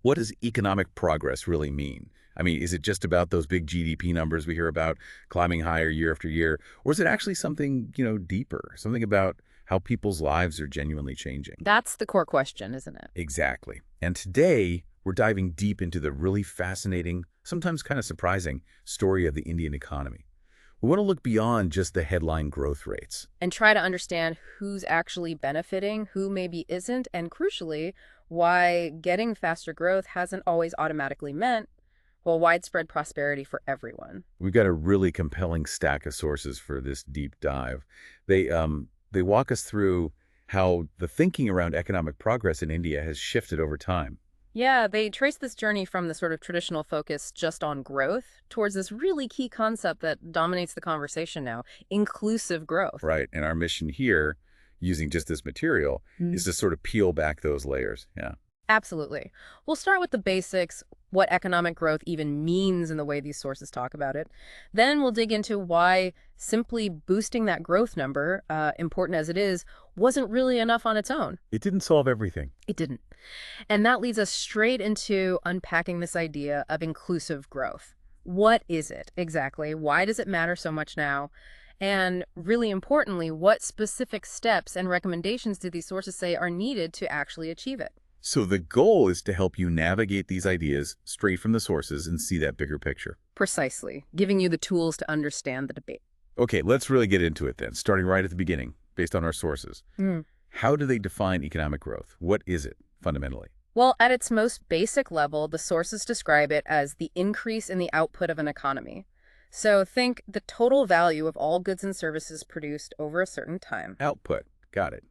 What does economic progress really mean? I mean, is it just about those big GDP numbers we hear about climbing higher year after year? Or is it actually something, deeper, something about how people's lives are genuinely changing? That's the core question, isn't it? Exactly. And today, we're diving deep into the really fascinating, sometimes kind of surprising story of the Indian economy. We want to look beyond just the headline growth rates. And try to understand who's actually benefiting, who maybe isn't, and crucially, why getting faster growth hasn't always automatically meant, well, widespread prosperity for everyone. We've got a really compelling stack of sources for this deep dive. They walk us through how the thinking around economic progress in India has shifted over time. Yeah, they trace this journey from the sort of traditional focus just on growth towards this really key concept that dominates the conversation now, inclusive growth. Right. And our mission here, using just this material, is to sort of peel back those layers. Yeah. Absolutely. We'll start with the basics, what economic growth even means in the way these sources talk about it. Then we'll dig into why simply boosting that growth number, important as it is, wasn't really enough on its own. It didn't solve everything. It didn't. And that leads us straight into unpacking this idea of inclusive growth. What is it exactly? Why does it matter so much now? And really importantly, what specific steps and recommendations do these sources say are needed to actually achieve it? So the goal is to help you navigate these ideas straight from the sources and see that bigger picture. Precisely, giving you the tools to understand the debate. Okay, let's really get into it then, starting right at the beginning, based on our sources. How do they define economic growth? What is it, fundamentally? Well, at its most basic level, the sources describe it as the increase in the output of an economy. So think the total value of all goods and services produced over a certain time. Output. Got it.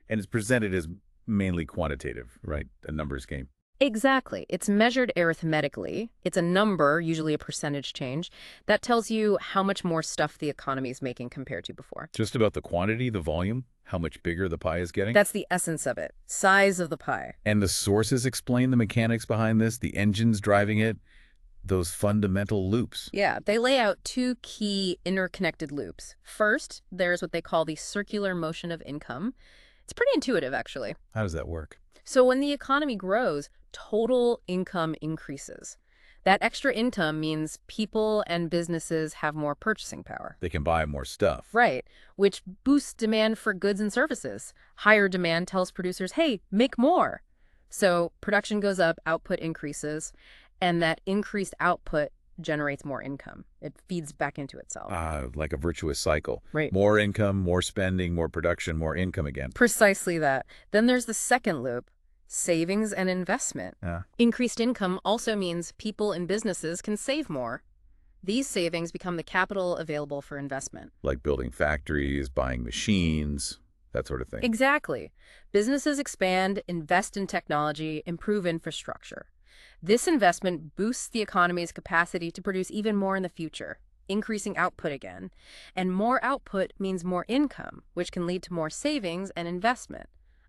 And it's presented as mainly quantitative, right? A numbers game. Exactly. It's measured arithmetically. It's a number, usually a percentage change, that tells you how much more stuff the economy is making compared to before. Just about the quantity, the volume, how much bigger the pie is getting. That's the essence of it. Size of the pie. And the sources explain the mechanics behind this, the engines driving it, those fundamental loops. Yeah, they lay out two key interconnected loops. First, there's what they call the circular motion of income. It's pretty intuitive, actually. How does that work? So when the economy grows, total income increases. That extra income means people and businesses have more purchasing power. They can buy more stuff. Right, which boosts demand for goods and services. Higher demand tells producers, hey, make more. So production goes up, output increases, and that increased output generates more income. It feeds back into itself. Like a virtuous cycle. Right. More income, more spending, more production, more income again. Precisely that. Then there's the second loop, savings and investment. Increased income also means people and businesses can save more. These savings become the capital available for investment. Like building factories, buying machines, that sort of thing. Exactly. Businesses expand, invest in technology, improve infrastructure. This investment boosts the economy's capacity to produce even more in the future, increasing output again. And more output means more income, which can lead to more savings and investment.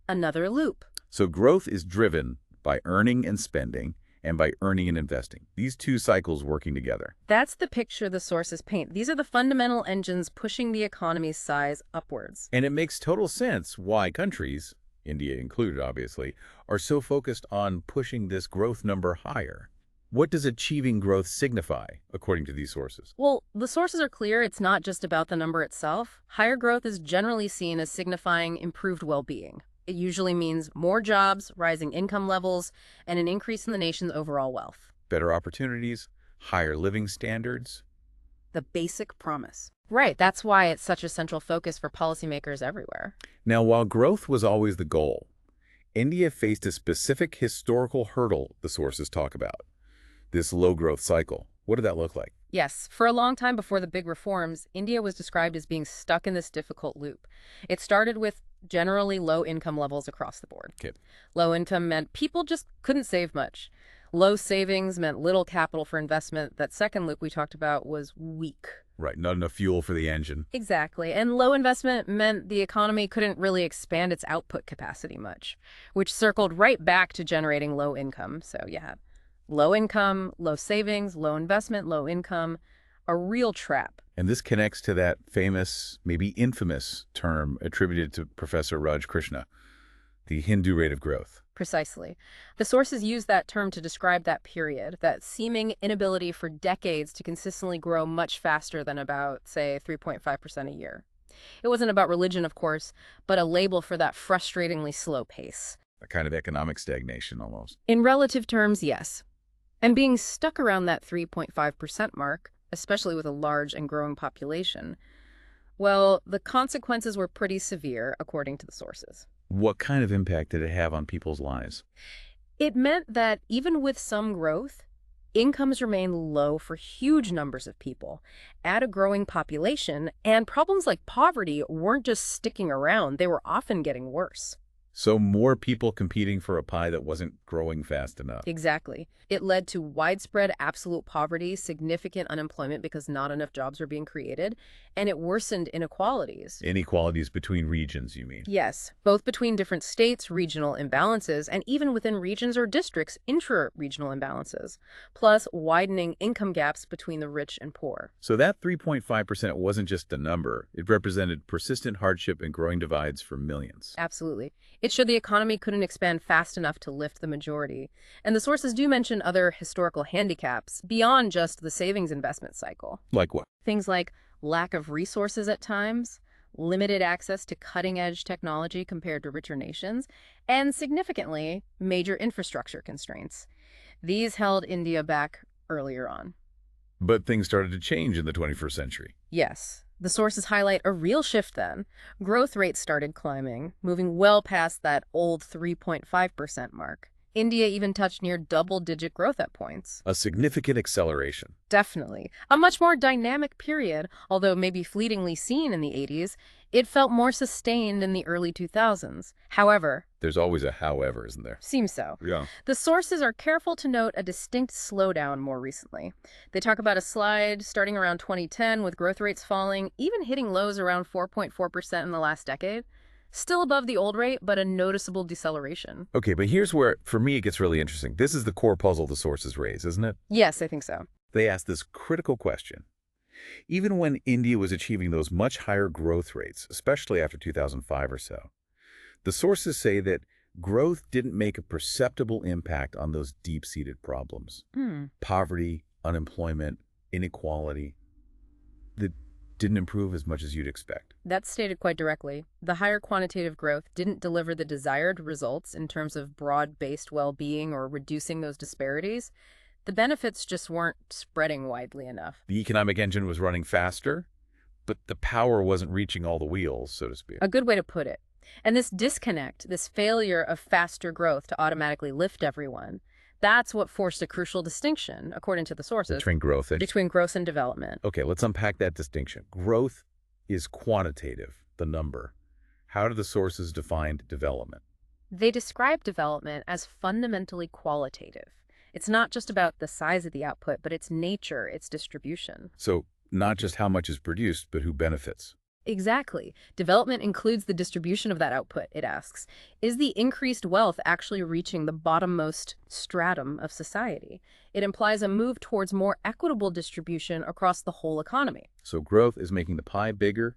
Another loop. So growth is driven by earning and spending and by earning and investing. These two cycles working together. That's the picture the sources paint. These are the fundamental engines pushing the economy's size upwards. And it makes total sense why countries, India included obviously, are so focused on pushing this growth number higher. What does achieving growth signify, according to these sources? Well, the sources are clear. It's not just about the number itself. Higher growth is generally seen as signifying improved well-being. It usually means more jobs, rising income levels, and an increase in the nation's overall wealth. Better opportunities, higher living standards. The basic promise. Right, that's why it's such a central focus for policymakers everywhere. Now, while growth was always the goal, India faced a specific historical hurdle the sources talk about. This low-growth cycle. What did that look like? Yes, for a long time before the big reforms, India was described as being stuck in this difficult loop. It started with generally low income levels across the board. Okay. Low income meant people just couldn't save much. Low savings meant little capital for investment. That second loop we talked about was weak. Right, not enough fuel for the engine. Exactly. And low investment meant the economy couldn't really expand its output capacity much, which circled right back to generating low income. So you have low income, low savings, low investment, low income, a real trap. And this connects to that famous, maybe infamous term attributed to Professor Raj Krishna, the Hindu rate of growth. Precisely. The sources use that term to describe that period, that seeming inability for decades to consistently grow much faster than about, say, 3.5% a year. It wasn't about religion, of course, but a label for that frustratingly slow pace. A kind of economic stagnation almost. In relative terms, yes. And being stuck around that 3.5% mark, especially with a large and growing population, well, the consequences were pretty severe, according to the sources. What kind of impact did it have on people's lives? It meant that even with some growth, incomes remain low for huge numbers of people at a growing population, and problems like poverty weren't just sticking around, they were often getting worse. So more people competing for a pie that wasn't growing fast enough. Exactly. It led to widespread absolute poverty, significant unemployment because not enough jobs were being created, and it worsened inequalities. Inequalities between regions, you mean? Yes, both between different states, regional imbalances, and even within regions or districts, intra-regional imbalances, plus widening income gaps between the rich and poor. So that 3.5% wasn't just a number. It represented persistent hardship and growing divides for millions. Absolutely. It showed the economy couldn't expand fast enough to lift the majority. And the sources do mention other historical handicaps beyond just the savings investment cycle. Like what? Things like lack of resources at times, limited access to cutting-edge technology compared to richer nations, and significantly, major infrastructure constraints. These held India back earlier on. But things started to change in the 21st century. Yes. The sources highlight a real shift then. Growth rates started climbing, moving well past that old 3.5% mark. India even touched near double-digit growth at points. A significant acceleration. Definitely. A much more dynamic period, although maybe fleetingly seen in the 80s, it felt more sustained in the early 2000s. However, There's always a however, isn't there? seems so. Yeah. The sources are careful to note a distinct slowdown more recently. They talk about a slide starting around 2010 with growth rates falling, even hitting lows around 4.4% in the last decade. Still above the old rate, but a noticeable deceleration. Okay, but here's where, for me, it gets really interesting. This is the core puzzle the sources raise, isn't it? Yes, I think so. They ask this critical question. Even when India was achieving those much higher growth rates, especially after 2005 or so, the sources say that growth didn't make a perceptible impact on those deep-seated problems. Poverty, unemployment, inequality, that didn't improve as much as you'd expect. That's stated quite directly. The higher quantitative growth didn't deliver the desired results in terms of broad-based well-being or reducing those disparities. The benefits just weren't spreading widely enough. The economic engine was running faster, but the power wasn't reaching all the wheels, so to speak. A good way to put it. And this disconnect, this failure of faster growth to automatically lift everyone, that's what forced a crucial distinction, according to the sources, Between growth and... between growth and development. Okay, let's unpack that distinction. Growth is quantitative, the number. How do the sources define development? They describe development as fundamentally qualitative. It's not just about the size of the output, but its nature, its distribution. So not just how much is produced, but who benefits. Exactly. Development includes the distribution of that output, it asks. Is the increased wealth actually reaching the bottommost stratum of society? It implies a move towards more equitable distribution across the whole economy. So growth is making the pie bigger.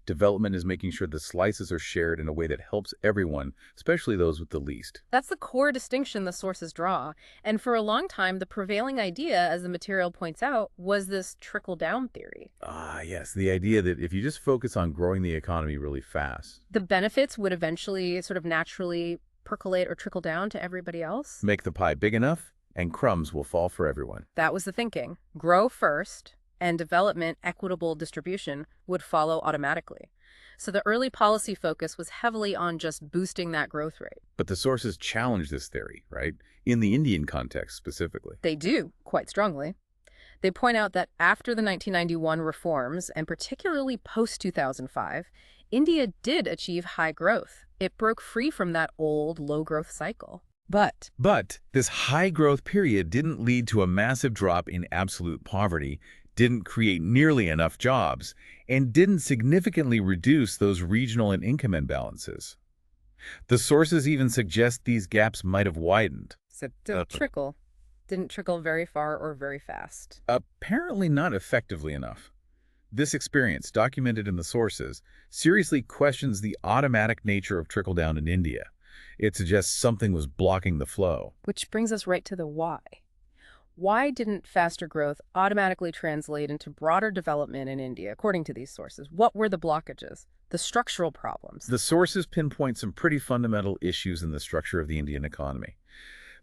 Development is making sure the slices are shared in a way that helps everyone, especially those with the least. That's the core distinction the sources draw. And for a long time, the prevailing idea, as the material points out, was this trickle-down theory. Ah, yes, the idea that if you just focus on growing the economy really fast, The benefits would eventually sort of naturally percolate or trickle down to everybody else. make the pie big enough, and crumbs will fall for everyone. That was the thinking. Grow first, and development, equitable distribution, would follow automatically. So the early policy focus was heavily on just boosting that growth rate. But the sources challenge this theory, right? In the Indian context specifically. They do, quite strongly. They point out that after the 1991 reforms, and particularly post-2005, India did achieve high growth. It broke free from that old low-growth cycle. But this high growth period didn't lead to a massive drop in absolute poverty, didn't create nearly enough jobs, and didn't significantly reduce those regional and income imbalances. The sources even suggest these gaps might have widened. so don't trickle. Didn't trickle very far or very fast. Apparently not effectively enough. This experience, documented in the sources, seriously questions the automatic nature of trickle-down in India. It suggests something was blocking the flow. Which brings us right to the why. Why didn't faster growth automatically translate into broader development in India, according to these sources? What were the blockages, the structural problems? The sources pinpoint some pretty fundamental issues in the structure of the Indian economy.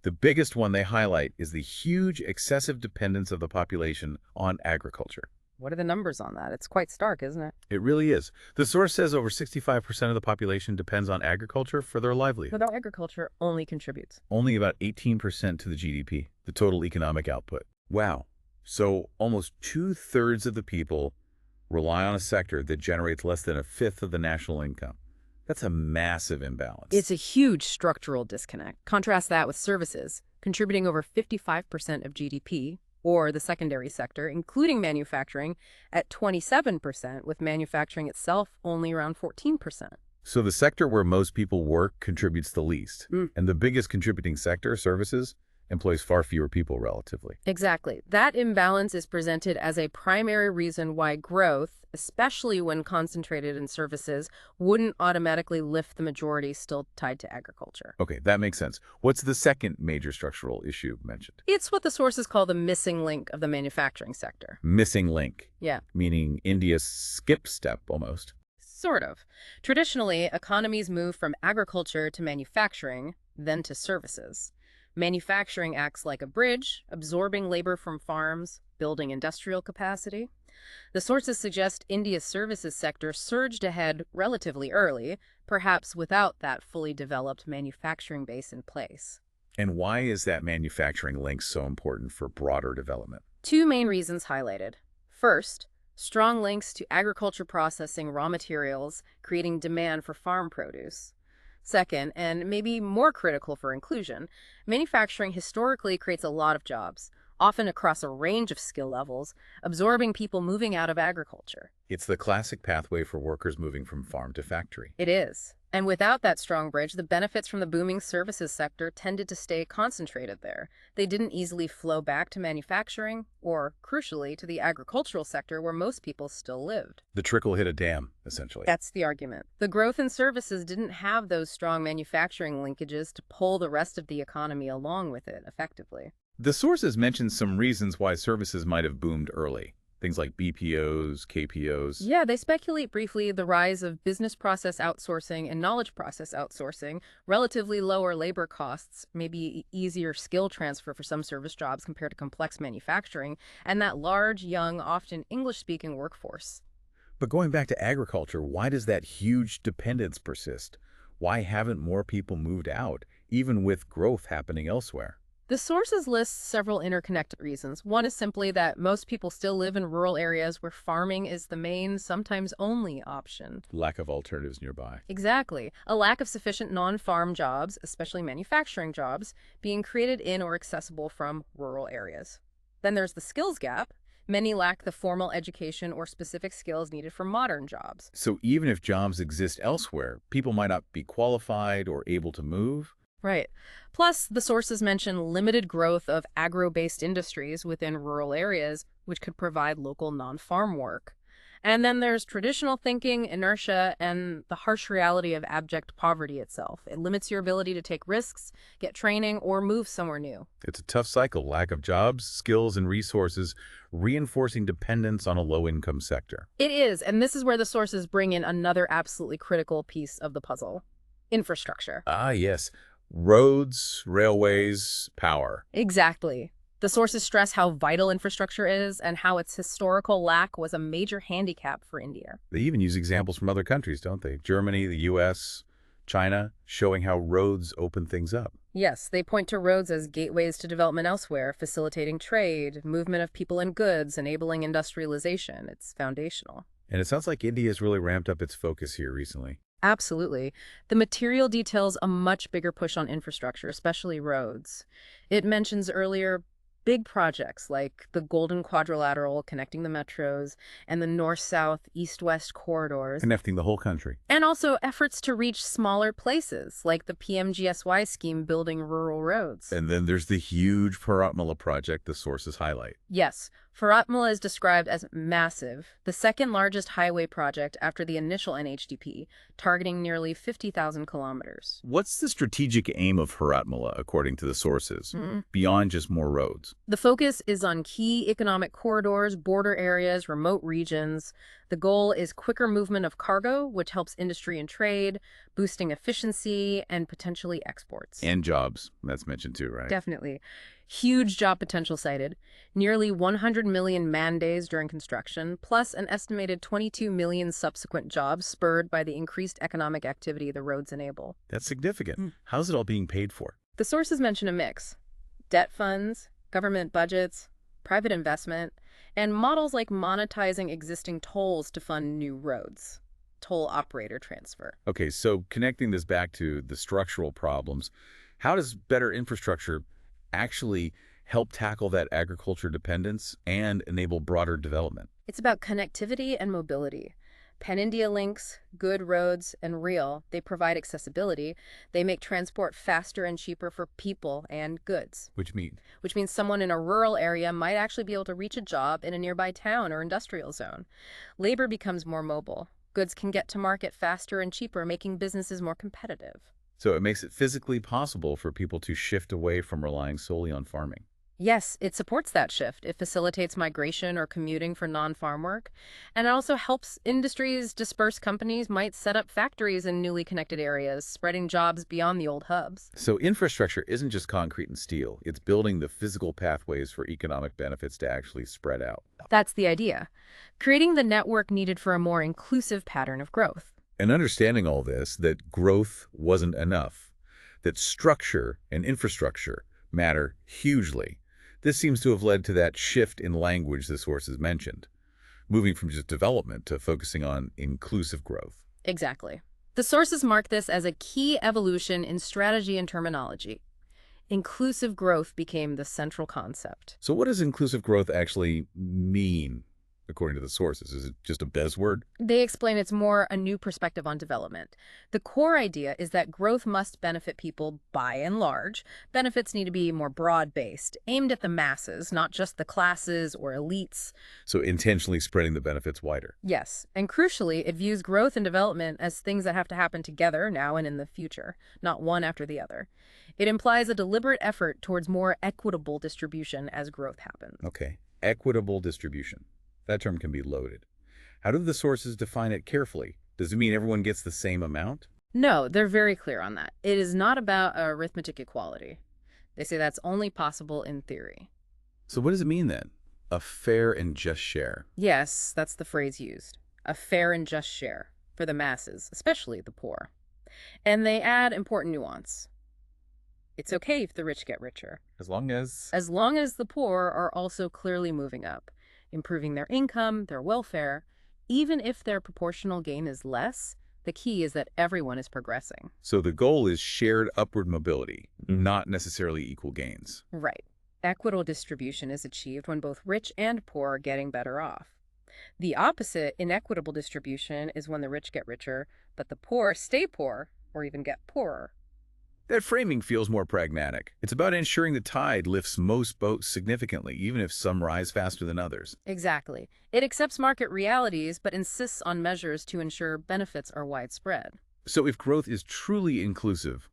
The biggest one they highlight is the huge excessive dependence of the population on agriculture. What are the numbers on that? It's quite stark, isn't it? It really is. The source says over 65% of the population depends on agriculture for their livelihood. Without agriculture only contributes. Only about 18% to the GDP, the total economic output. Wow. So almost two-thirds of the people rely on a sector that generates less than a fifth of the national income. That's a massive imbalance. It's a huge structural disconnect. Contrast that with services, contributing over 55% of GDP, or the secondary sector, including manufacturing, at 27%, with manufacturing itself only around 14%. So the sector where most people work contributes the least. And the biggest contributing sector, services, employs far fewer people relatively. Exactly. That imbalance is presented as a primary reason why growth, especially when concentrated in services, wouldn't automatically lift the majority still tied to agriculture. Okay, that makes sense. What's the second major structural issue mentioned? It's what the sources call the missing link of the manufacturing sector. Missing link. Yeah. Meaning India's skip step almost. Sort of. Traditionally, economies move from agriculture to manufacturing, then to services. Manufacturing acts like a bridge, absorbing labor from farms, building industrial capacity. The sources suggest India's services sector surged ahead relatively early, perhaps without that fully developed manufacturing base in place. And why is that manufacturing link so important for broader development? Two main reasons highlighted. First, strong links to agriculture processing raw materials, creating demand for farm produce. Second, and maybe more critical for inclusion, manufacturing historically creates a lot of jobs, often across a range of skill levels, absorbing people moving out of agriculture. It's the classic pathway for workers moving from farm to factory. It is. And without that strong bridge, the benefits from the booming services sector tended to stay concentrated there. They didn't easily flow back to manufacturing or, crucially, to the agricultural sector where most people still lived. The trickle hit a dam, essentially. That's the argument. The growth in services didn't have those strong manufacturing linkages to pull the rest of the economy along with it effectively. The sources mention some reasons why services might have boomed early. Things like BPOs, KPOs. Yeah, they speculate briefly the rise of business process outsourcing and knowledge process outsourcing, relatively lower labor costs, maybe easier skill transfer for some service jobs compared to complex manufacturing, and that large, young, often English-speaking workforce. But going back to agriculture, why does that huge dependence persist? Why haven't more people moved out, even with growth happening elsewhere? The sources list several interconnected reasons. One is simply that most people still live in rural areas where farming is the main, sometimes only option. Lack of alternatives nearby. Exactly. A lack of sufficient non-farm jobs, especially manufacturing jobs, being created in or accessible from rural areas. Then there's the skills gap. Many lack the formal education or specific skills needed for modern jobs. So even if jobs exist elsewhere, people might not be qualified or able to move? Right. Plus, the sources mention limited growth of agro-based industries within rural areas, which could provide local non-farm work. And then there's traditional thinking, inertia, and the harsh reality of abject poverty itself. It limits your ability to take risks, get training, or move somewhere new. It's a tough cycle. Lack of jobs, skills, and resources, reinforcing dependence on a low-income sector. It is, and this is where the sources bring in another absolutely critical piece of the puzzle: infrastructure. Ah, yes. Roads, railways, power. Exactly. The sources stress how vital infrastructure is and how its historical lack was a major handicap for India. They even use examples from other countries, don't they? Germany, the US, China, showing how roads open things up. Yes, they point to roads as gateways to development elsewhere, facilitating trade, movement of people and goods, enabling industrialization. It's foundational. And it sounds like India has really ramped up its focus here recently. Absolutely. The material details a much bigger push on infrastructure, especially roads. It mentions earlier big projects like the Golden Quadrilateral connecting the metros and the north-south, east-west corridors. Connecting the whole country. And also efforts to reach smaller places like the PMGSY scheme building rural roads. And then there's the huge Paratmala project the sources highlight. Yes, Faratmala is described as massive, the second largest highway project after the initial NHDP, targeting nearly 50,000 kilometers. What's the strategic aim of Haratmala, according to the sources, beyond just more roads? The focus is on key economic corridors, border areas, remote regions. The goal is quicker movement of cargo, which helps industry and trade, boosting efficiency and potentially exports. And jobs, that's mentioned too, right? Definitely. Huge job potential cited. Nearly 100 million man days during construction, plus an estimated 22 million subsequent jobs spurred by the increased economic activity the roads enable. That's significant. How's it all being paid for? The sources mention a mix: debt funds, government budgets, private investment, and models like monetizing existing tolls to fund new roads. Toll operator transfer. Okay, so connecting this back to the structural problems, how does better infrastructure actually help tackle that agriculture dependence and enable broader development? It's about connectivity and mobility. Pan-India links, good roads, and rail, they provide accessibility. They make transport faster and cheaper for people and goods. Which Which means someone in a rural area might actually be able to reach a job in a nearby town or industrial zone. Labor becomes more mobile. Goods can get to market faster and cheaper, making businesses more competitive. so it makes it physically possible for people to shift away from relying solely on farming. Yes, it supports that shift. It facilitates migration or commuting for non-farm work. And it also helps industries disperse. Companies might set up factories in newly connected areas, spreading jobs beyond the old hubs. So infrastructure isn't just concrete and steel. It's building the physical pathways for economic benefits to actually spread out. That's the idea. Creating the network needed for a more inclusive pattern of growth. And understanding all this, that growth wasn't enough, that structure and infrastructure matter hugely. This seems to have led to that shift in language the sources mentioned, moving from just development to focusing on inclusive growth. Exactly. The sources mark this as a key evolution in strategy and terminology. Inclusive growth became the central concept. So what does inclusive growth actually mean, according to the sources? Is it just a buzzword? They explain it's more a new perspective on development. The core idea is that growth must benefit people by and large. Benefits need to be more broad-based, aimed at the masses, not just the classes or elites. So intentionally spreading the benefits wider. Yes, and crucially, it views growth and development as things that have to happen together now and in the future, not one after the other. It implies a deliberate effort towards more equitable distribution as growth happens. Okay, equitable distribution. That term can be loaded. How do the sources define it carefully? Does it mean everyone gets the same amount? No, they're very clear on that. It is not about arithmetic equality. They say that's only possible in theory. So what does it mean then? A fair and just share. Yes, that's the phrase used. A fair and just share for the masses, especially the poor. And they add important nuance. It's okay if the rich get richer, As long as the poor are also clearly moving up, improving their income, their welfare. Even if their proportional gain is less, the key is that everyone is progressing. So the goal is shared upward mobility, not necessarily equal gains. Right. Equitable distribution is achieved when both rich and poor are getting better off. The opposite, inequitable distribution, is when the rich get richer, but the poor stay poor or even get poorer. That framing feels more pragmatic. It's about ensuring the tide lifts most boats significantly, even if some rise faster than others. Exactly. It accepts market realities, but insists on measures to ensure benefits are widespread. So if growth is truly inclusive,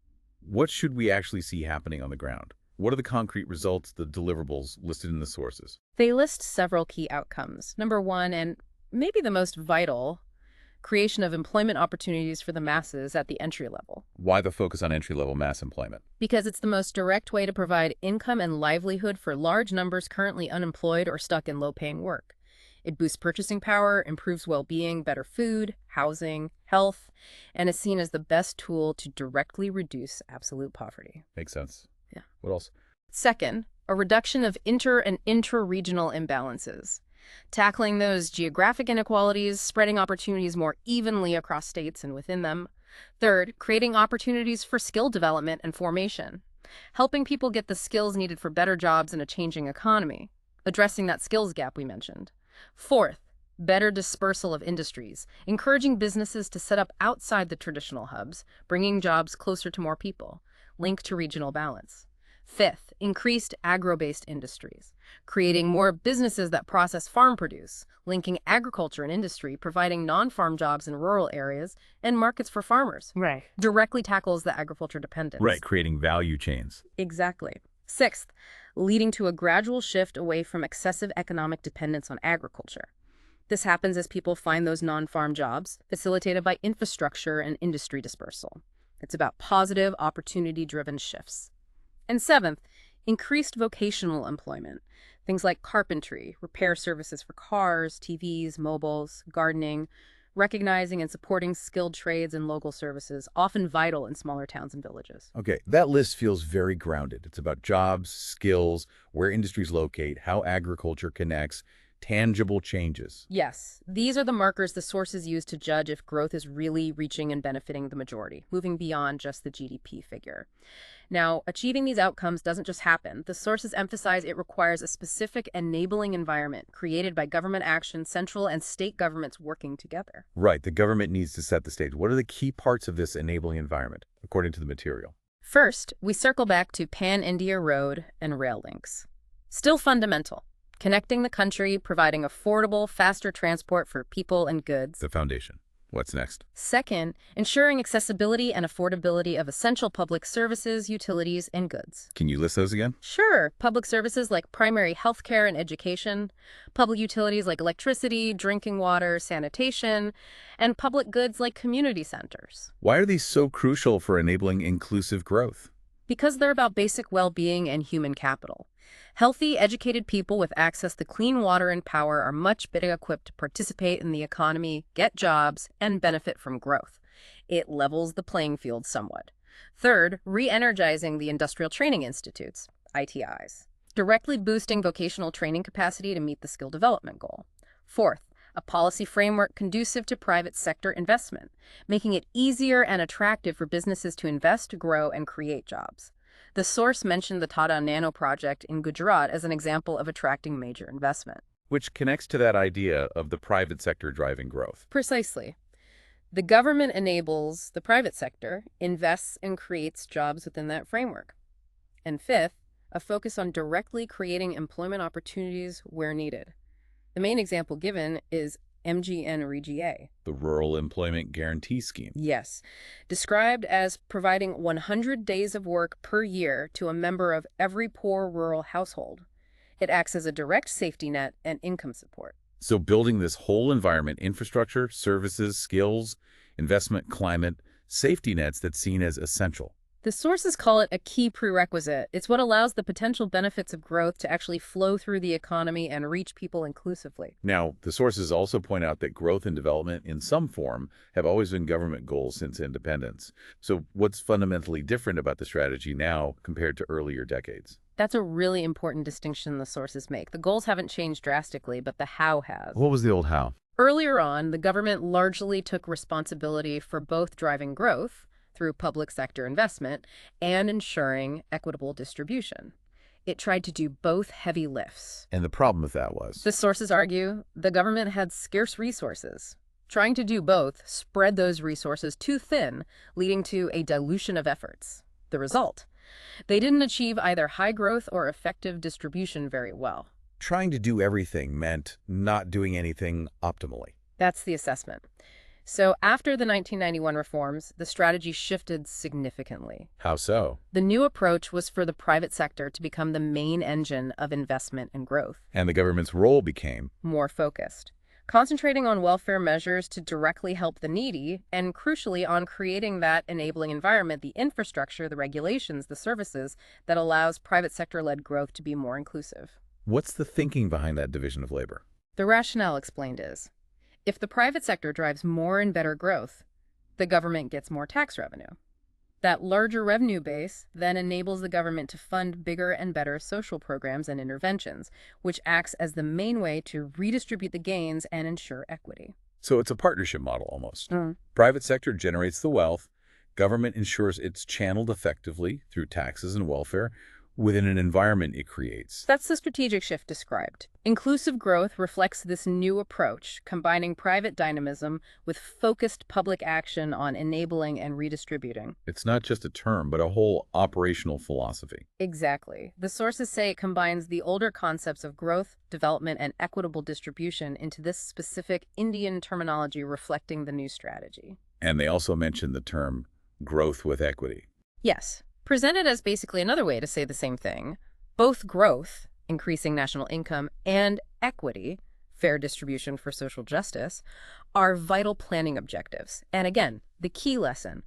what should we actually see happening on the ground? What are the concrete results, the deliverables listed in the sources? They list several key outcomes. Number one, and maybe the most vital, creation of employment opportunities for the masses at the entry level. Why the focus on entry-level mass employment? Because it's the most direct way to provide income and livelihood for large numbers currently unemployed or stuck in low-paying work. It boosts purchasing power, improves well-being, better food, housing, health, and is seen as the best tool to directly reduce absolute poverty. Makes sense. Yeah. What else? Second, a reduction of inter- and intra-regional imbalances. Tackling those geographic inequalities, spreading opportunities more evenly across states and within them. Third, creating opportunities for skill development and formation. Helping people get the skills needed for better jobs in a changing economy. Addressing that skills gap we mentioned. Fourth, better dispersal of industries. Encouraging businesses to set up outside the traditional hubs, bringing jobs closer to more people. Linked to regional balance. Fifth, increased agro-based industries, creating more businesses that process farm produce, linking agriculture and industry, providing non-farm jobs in rural areas and markets for farmers. Right. Directly tackles the agriculture Right, dependence. creating value chains. Exactly. Sixth, leading to a gradual shift away from excessive economic dependence on agriculture. This happens as people find those non-farm jobs, facilitated by infrastructure and industry dispersal. It's about positive, opportunity-driven shifts. And seventh, increased vocational employment. Things like carpentry, repair services for cars, TVs, mobiles, gardening, recognizing and supporting skilled trades and local services, often vital in smaller towns and villages. Okay, that list feels very grounded. It's about jobs, skills, where industries locate, how agriculture connects, tangible changes. Yes, these are the markers the sources use to judge if growth is really reaching and benefiting the majority, moving beyond just the GDP figure. Now, achieving these outcomes doesn't just happen. The sources emphasize it requires a specific enabling environment created by government action, central and state governments working together. Right, the government needs to set the stage. What are the key parts of this enabling environment, according to the material? First, we circle back to Pan-India Road and rail links. Still fundamental. Connecting the country, providing affordable, faster transport for people and goods. The foundation. What's next? Second, ensuring accessibility and affordability of essential public services, utilities, and goods. Can you list those again? Sure, public services like primary health care and education, public utilities like electricity, drinking water, sanitation, and public goods like community centers. Why are these so crucial for enabling inclusive growth? Because they're about basic well-being and human capital. Healthy, educated people with access to clean water and power are much better equipped to participate in the economy, get jobs, and benefit from growth. It levels the playing field somewhat. Third, re-energizing the industrial training institutes, ITIs, directly boosting vocational training capacity to meet the skill development goal. Fourth, a policy framework conducive to private sector investment, making it easier and attractive for businesses to invest, grow, and create jobs. The source mentioned the Tata Nano project in Gujarat as an example of attracting major investment. Which connects to that idea of the private sector driving growth. Precisely. The government enables the private sector, invests, and creates jobs within that framework. And fifth, a focus on directly creating employment opportunities where needed. The main example given is MGNREGA. The Rural Employment Guarantee Scheme. Yes, described as providing 100 days of work per year to a member of every poor rural household. It acts as a direct safety net and income support. So building this whole environment, infrastructure, services, skills, investment, climate, safety nets that's seen as essential. The sources call it a key prerequisite. It's what allows the potential benefits of growth to actually flow through the economy and reach people inclusively. Now, the sources also point out that growth and development in some form have always been government goals since independence. So what's fundamentally different about the strategy now compared to earlier decades? That's a really important distinction the sources make. The goals haven't changed drastically, but the how has. What was the old how? Earlier on, the government largely took responsibility for both driving growth through public sector investment and ensuring equitable distribution. It tried to do both heavy lifts. And the problem with that was? The sources argue the government had scarce resources. Trying to do both spread those resources too thin, leading to a dilution of efforts. The result? They didn't achieve either high growth or effective distribution very well. Trying to do everything meant not doing anything optimally. That's the assessment. So after the 1991 reforms, the strategy shifted significantly. How so? The new approach was for the private sector to become the main engine of investment and growth. And the government's role became? More focused, concentrating on welfare measures to directly help the needy, and crucially on creating that enabling environment, the infrastructure, the regulations, the services that allows private sector-led growth to be more inclusive. What's the thinking behind that division of labor? The rationale explained is, if the private sector drives more and better growth, the government gets more tax revenue. That larger revenue base then enables the government to fund bigger and better social programs and interventions, which acts as the main way to redistribute the gains and ensure equity. So it's a partnership model almost. Private sector generates the wealth, government ensures it's channeled effectively through taxes and welfare, within an environment it creates. That's the strategic shift described. Inclusive growth reflects this new approach, combining private dynamism with focused public action on enabling and redistributing. It's not just a term, but a whole operational philosophy. Exactly. The sources say it combines the older concepts of growth, development, and equitable distribution into this specific Indian terminology reflecting the new strategy. And they also mention the term growth with equity. Yes, presented as basically another way to say the same thing. Both growth, increasing national income, and equity, fair distribution for social justice, are vital planning objectives. And again, the key lesson,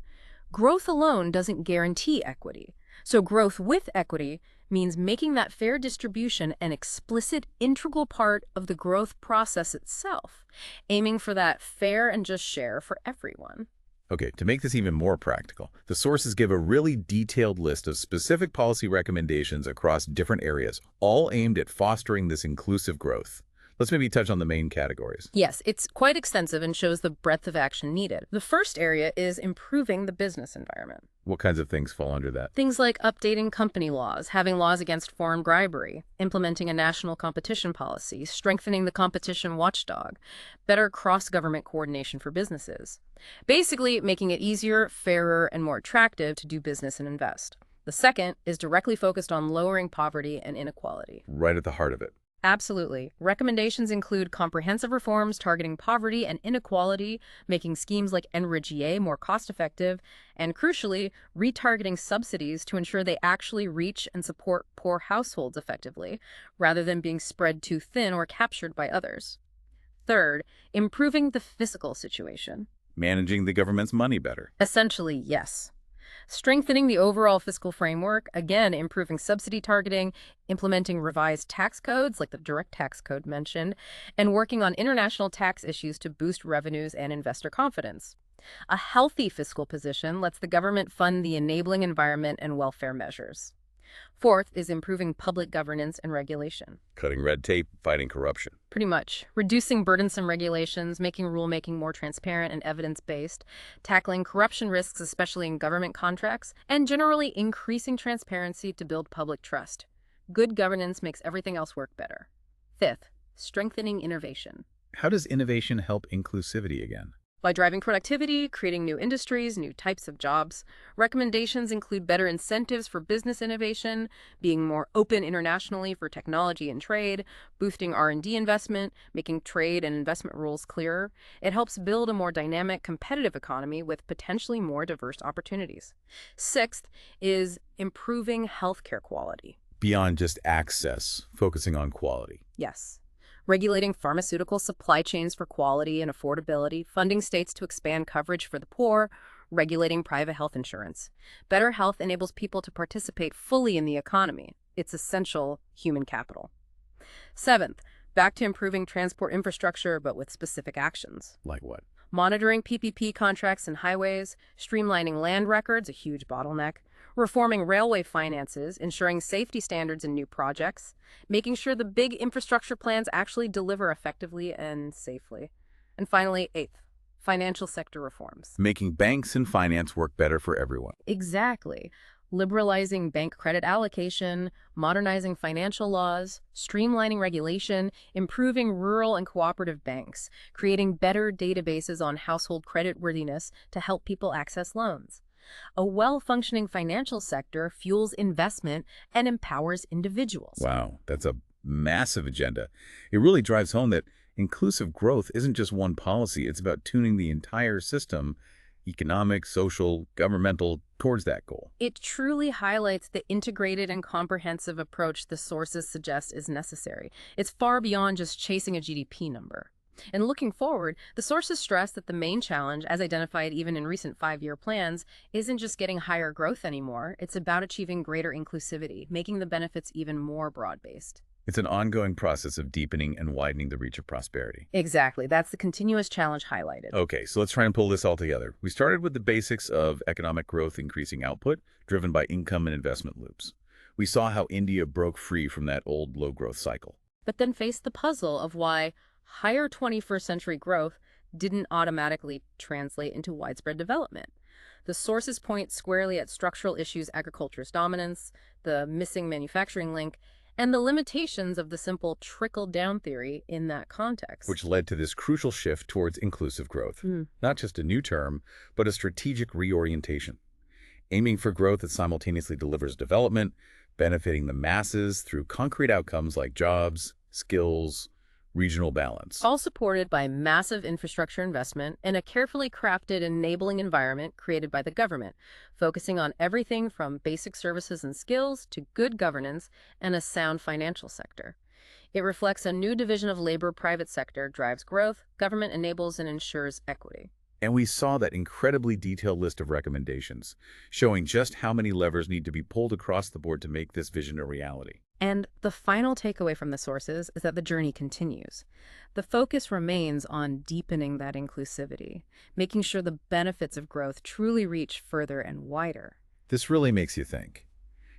growth alone doesn't guarantee equity. So growth with equity means making that fair distribution an explicit, integral part of the growth process itself, aiming for that fair and just share for everyone. Okay, to make this even more practical, the sources give a really detailed list of specific policy recommendations across different areas, all aimed at fostering this inclusive growth. Let's maybe touch on the main categories. Yes, it's quite extensive and shows the breadth of action needed. The first area is improving the business environment. What kinds of things fall under that? Things like updating company laws, having laws against foreign bribery, implementing a national competition policy, strengthening the competition watchdog, better cross-government coordination for businesses. Basically, making it easier, fairer, and more attractive to do business and invest. The second is directly focused on lowering poverty and inequality. Right at the heart of it. Absolutely. Recommendations include comprehensive reforms targeting poverty and inequality, making schemes like NRIGA more cost-effective, and crucially, retargeting subsidies to ensure they actually reach and support poor households effectively, rather than being spread too thin or captured by others. Third, improving the fiscal situation. Managing the government's money better. Essentially, yes. Strengthening the overall fiscal framework, again, improving subsidy targeting, implementing revised tax codes like the direct tax code mentioned, and working on international tax issues to boost revenues and investor confidence. A healthy fiscal position lets the government fund the enabling environment and welfare measures. Fourth is improving public governance and regulation. Cutting red tape, fighting corruption. Pretty much. Reducing burdensome regulations, making rulemaking more transparent and evidence-based, tackling corruption risks, especially in government contracts, and generally increasing transparency to build public trust. Good governance makes everything else work better. Fifth, strengthening innovation. How does innovation help inclusivity again? By driving productivity, creating new industries, new types of jobs. Recommendations include better incentives for business innovation, being more open internationally for technology and trade, boosting R&D investment, making trade and investment rules clearer. It helps build a more dynamic, competitive economy with potentially more diverse opportunities. Sixth is improving healthcare quality. Beyond just access, focusing on quality. Yes. Regulating pharmaceutical supply chains for quality and affordability, funding states to expand coverage for the poor, regulating private health insurance. Better health enables people to participate fully in the economy. It's essential human capital. Seventh, back to improving transport infrastructure, but with specific actions. Like what? Monitoring PPP contracts and highways, streamlining land records, a huge bottleneck, reforming railway finances, ensuring safety standards in new projects, making sure the big infrastructure plans actually deliver effectively and safely. And finally, eighth, financial sector reforms. Making banks and finance work better for everyone. Exactly. Liberalizing bank credit allocation, modernizing financial laws, streamlining regulation, improving rural and cooperative banks, creating better databases on household creditworthiness to help people access loans. A well-functioning financial sector fuels investment and empowers individuals. Wow, that's a massive agenda. It really drives home that inclusive growth isn't just one policy. It's about tuning the entire system, economic, social, governmental, towards that goal. It truly highlights the integrated and comprehensive approach the sources suggest is necessary. It's far beyond just chasing a GDP number. And looking forward, the sources stress that the main challenge, as identified even in recent 5-year plans, isn't just getting higher growth anymore. It's about achieving greater inclusivity, making the benefits even more broad-based. It's an ongoing process of deepening and widening the reach of prosperity. Exactly. That's the continuous challenge highlighted. Okay, so let's try and pull this all together. We started with the basics of economic growth increasing output, driven by income and investment loops. We saw how India broke free from that old low-growth cycle. But then faced the puzzle of why higher 21st century growth didn't automatically translate into widespread development. The sources point squarely at structural issues: agriculture's dominance, the missing manufacturing link, and the limitations of the simple trickle-down theory in that context. which led to this crucial shift towards inclusive growth. Hmm. Not just a new term, but a strategic reorientation, aiming for growth that simultaneously delivers development, benefiting the masses through concrete outcomes like jobs, skills, regional balance. All supported by massive infrastructure investment and a carefully crafted enabling environment created by the government, focusing on everything from basic services and skills to good governance and a sound financial sector. It reflects a new division of labor: private sector drives growth, government enables and ensures equity. And we saw that incredibly detailed list of recommendations, showing just how many levers need to be pulled across the board to make this vision a reality. And the final takeaway from the sources is that the journey continues. The focus remains on deepening that inclusivity, making sure the benefits of growth truly reach further and wider. This really makes you think.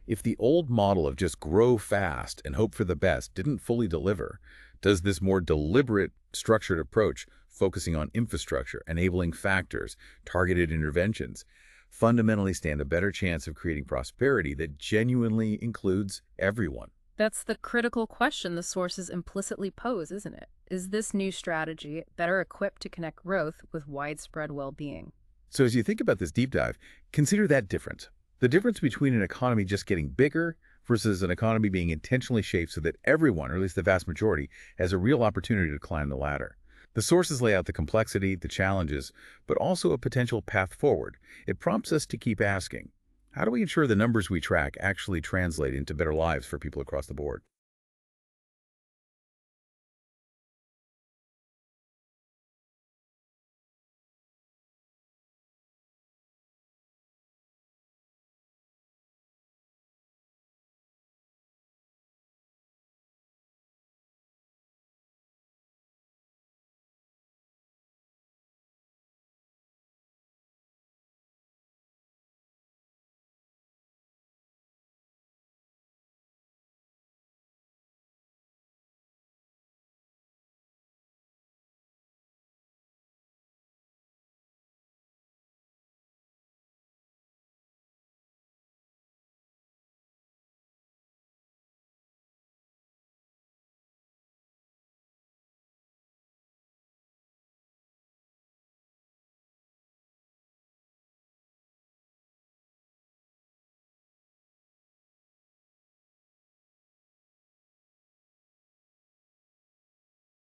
If the old model of just grow fast and hope for the best didn't fully deliver, does this more deliberate, structured approach, focusing on infrastructure, enabling factors, targeted interventions, fundamentally stand a better chance of creating prosperity that genuinely includes everyone? That's the critical question the sources implicitly pose, isn't it? Is this new strategy better equipped to connect growth with widespread well-being? So as you think about this deep dive, consider that difference. The difference between an economy just getting bigger versus an economy being intentionally shaped so that everyone, or at least the vast majority, has a real opportunity to climb the ladder. The sources lay out the complexity, the challenges, but also a potential path forward. It prompts us to keep asking, how do we ensure the numbers we track actually translate into better lives for people across the board?